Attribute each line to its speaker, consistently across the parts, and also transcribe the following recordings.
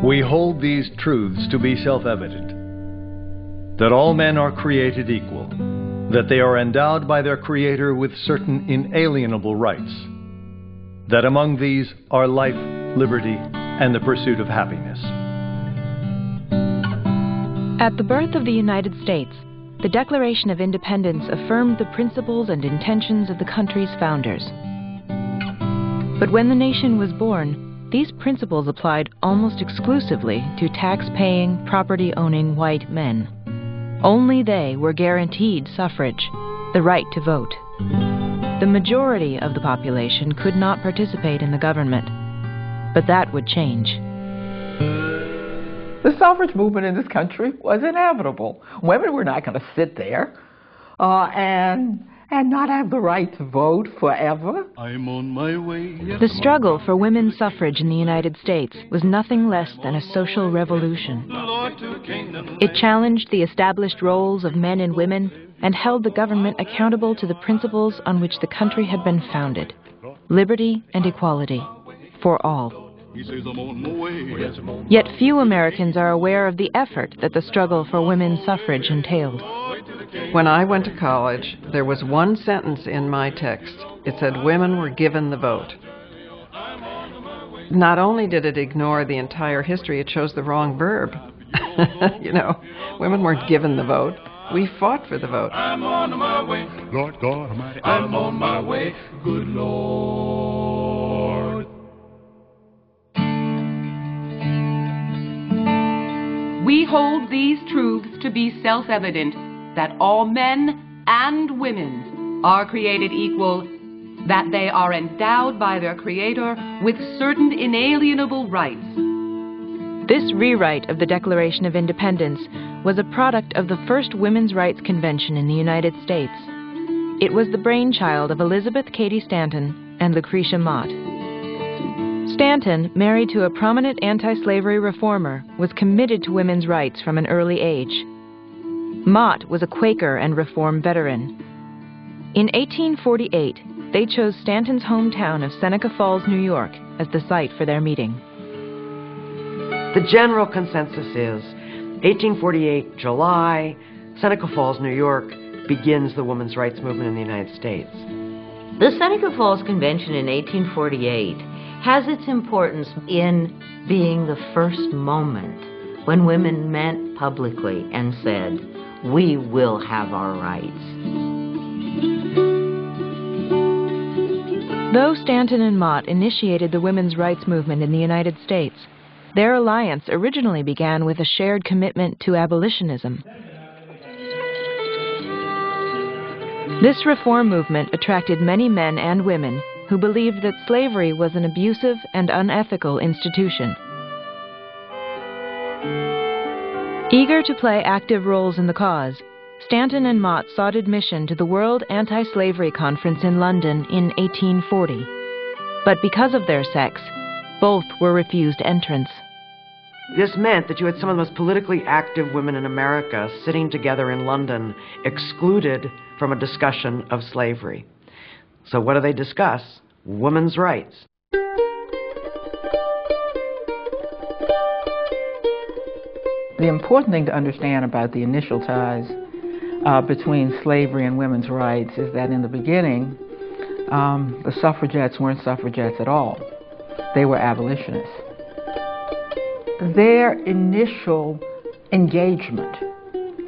Speaker 1: We hold these truths to be self-evident, that all men are created equal, that they are endowed by their Creator with certain inalienable rights, that among these are life, liberty, and the pursuit of happiness.
Speaker 2: At the birth of the United States, the Declaration of Independence affirmed the principles and intentions of the country's founders. But when the nation was born, these principles applied almost exclusively to tax-paying, property-owning white men. Only they were guaranteed suffrage, the right to vote. The majority of the population could not participate in the government, but that would change.
Speaker 3: The suffrage movement in this country was inevitable. Women were not going to sit there and not have the right to vote forever.
Speaker 4: I'm on my way.
Speaker 2: The struggle for women's suffrage in the United States was nothing less than a social revolution. It challenged the established roles of men and women and held the government accountable to the principles on which the country had been founded: liberty and equality for all. Yet few Americans are aware of the effort that the struggle for women's suffrage entailed.
Speaker 5: When I went to college, there was one sentence in my text. It said women were given the vote. Not only did it ignore the entire history, it chose the wrong verb. You know, women weren't given the vote. We fought for the vote.
Speaker 4: I'm on my way. Lord God Almighty, I'm on my way. Good Lord.
Speaker 6: We hold these truths to be self-evident, that all men and women are created equal, that they are endowed by their Creator with certain inalienable rights.
Speaker 2: This rewrite of the Declaration of Independence was a product of the first Women's Rights Convention in the United States. It was the brainchild of Elizabeth Cady Stanton and Lucretia Mott. Stanton, married to a prominent anti-slavery reformer, was committed to women's rights from an early age. Mott was a Quaker and Reform veteran. In 1848, they chose Stanton's hometown of Seneca Falls, New York, as the site for their meeting.
Speaker 5: The general consensus is 1848, July, Seneca Falls, New York, begins the women's rights movement in the United States.
Speaker 7: The Seneca Falls Convention in 1848 has its importance in being the first moment when women met publicly and said, "We will have our rights."
Speaker 2: Though Stanton and Mott initiated the women's rights movement in the United States, their alliance originally began with a shared commitment to abolitionism. This reform movement attracted many men and women who believed that slavery was an abusive and unethical institution. Eager to play active roles in the cause, Stanton and Mott sought admission to the World Anti-Slavery Conference in London in 1840. But because of their sex, both were refused entrance.
Speaker 5: This meant that you had some of the most politically active women in America sitting together in London, excluded from a discussion of slavery. So what do they discuss? Women's rights.
Speaker 3: The important thing to understand about the initial ties between slavery and women's rights is that in the beginning, the suffragettes weren't suffragettes at all. They were abolitionists. Their initial engagement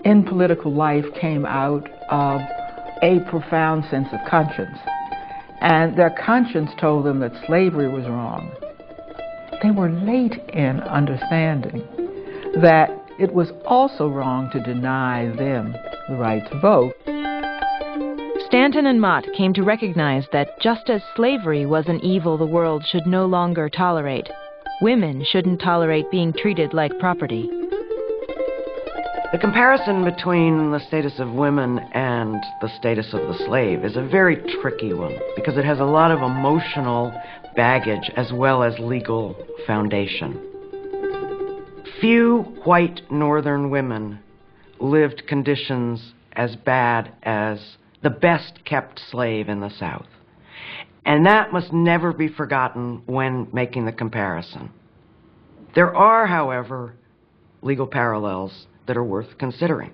Speaker 3: in political life came out of a profound sense of conscience. And their conscience told them that slavery was wrong. They were late in understanding that it was also wrong to deny them the right to vote.
Speaker 2: Stanton and Mott came to recognize that just as slavery was an evil the world should no longer tolerate, women shouldn't tolerate being treated like property.
Speaker 5: The comparison between the status of women and the status of the slave is a very tricky one because it has a lot of emotional baggage as well as legal foundation. Few white northern women lived conditions as bad as the best kept slave in the South. And that must never be forgotten when making the comparison. There are, however, legal parallels that are worth considering.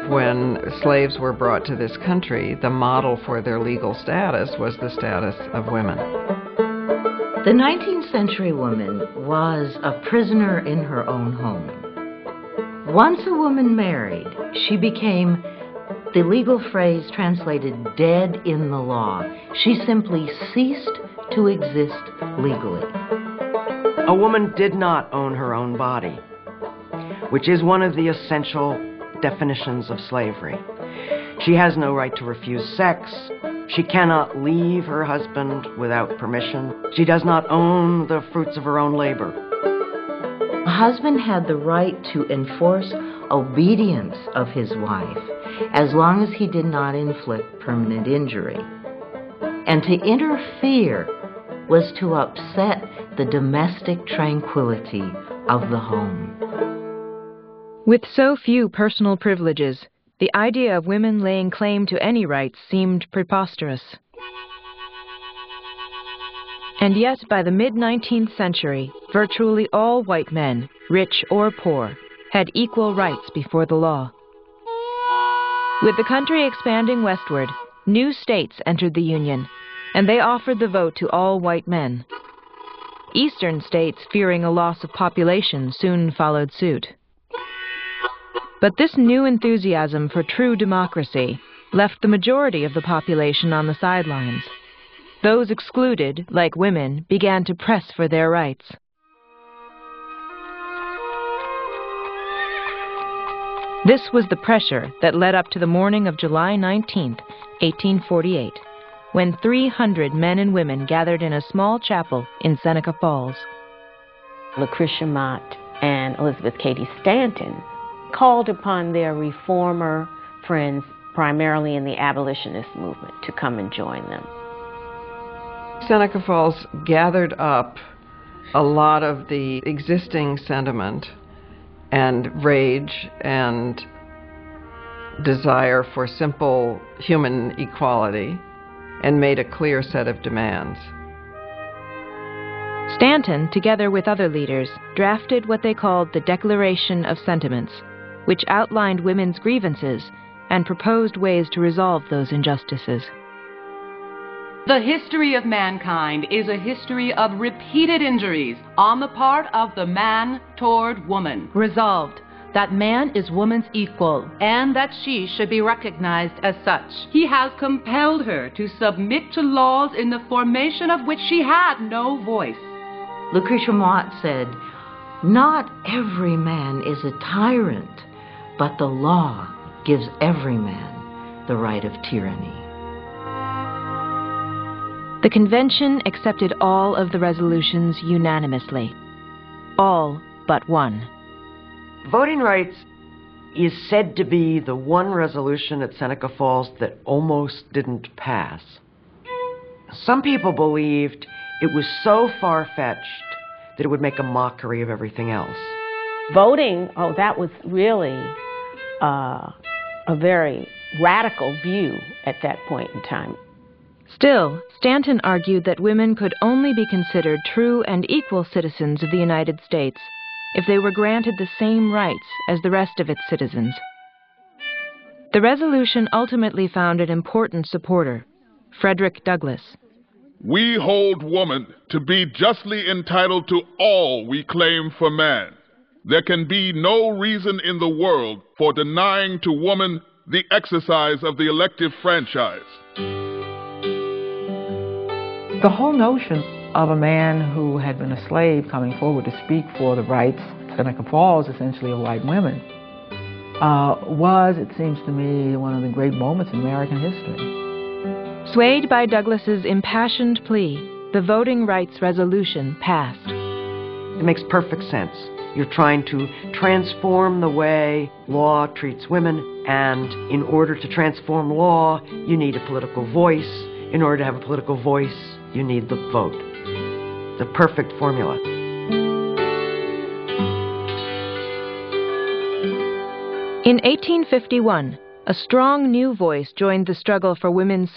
Speaker 8: When slaves were brought to this country, the model for their legal status was the status of women.
Speaker 7: The 19th century woman was a prisoner in her own home. Once a woman married, she became, the legal phrase translated, dead in the law. She simply ceased to exist legally.
Speaker 5: A woman did not own her own body, which is one of the essential definitions of slavery. She has no right to refuse sex. She cannot leave her husband without permission. She does not own the fruits of her own labor.
Speaker 7: A husband had the right to enforce obedience of his wife as long as he did not inflict permanent injury. And to interfere was to upset the domestic tranquility of the home.
Speaker 2: With so few personal privileges, the idea of women laying claim to any rights seemed preposterous. And yet, by the mid-19th century, virtually all white men, rich or poor, had equal rights before the law. With the country expanding westward, new states entered the Union, and they offered the vote to all white men. Eastern states, fearing a loss of population, soon followed suit. But this new enthusiasm for true democracy left the majority of the population on the sidelines. Those excluded, like women, began to press for their rights. This was the pressure that led up to the morning of July 19, 1848, when 300 men and women gathered in a small chapel in Seneca Falls.
Speaker 9: Lucretia Mott and Elizabeth Cady Stanton called upon their reformer friends, primarily in the abolitionist movement, to come and join them.
Speaker 8: Seneca Falls gathered up a lot of the existing sentiment and rage and desire for simple human equality and made a clear set of demands.
Speaker 2: Stanton, together with other leaders, drafted what they called the Declaration of Sentiments, which outlined women's grievances and proposed ways to resolve those injustices.
Speaker 6: The history of mankind is a history of repeated injuries on the part of the man toward woman.
Speaker 10: Resolved that man is woman's equal and that she should be recognized as such.
Speaker 6: He has compelled her to submit to laws in the formation of which she had no voice.
Speaker 7: Lucretia Mott said, "Not every man is a tyrant, but the law gives every man the right of tyranny."
Speaker 2: The convention accepted all of the resolutions unanimously. All but one.
Speaker 5: Voting rights is said to be the one resolution at Seneca Falls that almost didn't pass. Some people believed it was so far-fetched that it would make a mockery of everything else.
Speaker 9: Voting, that was really a very radical view at that point in time.
Speaker 2: Still, Stanton argued that women could only be considered true and equal citizens of the United States if they were granted the same rights as the rest of its citizens. The resolution ultimately found an important supporter, Frederick Douglass.
Speaker 4: We hold woman to be justly entitled to all we claim for man. There can be no reason in the world for denying to woman the exercise of the elective franchise.
Speaker 3: The whole notion of a man who had been a slave coming forward to speak for the rights, Seneca Falls, essentially of white women, was, it seems to me, one of the great moments in American history.
Speaker 2: Swayed by Douglass's impassioned plea, the voting rights resolution passed.
Speaker 5: It makes perfect sense. You're trying to transform the way law treats women, and in order to transform law, you need a political voice. In order to have a political voice, you need the vote. The perfect formula.
Speaker 2: In 1851, a strong new voice joined the struggle for women's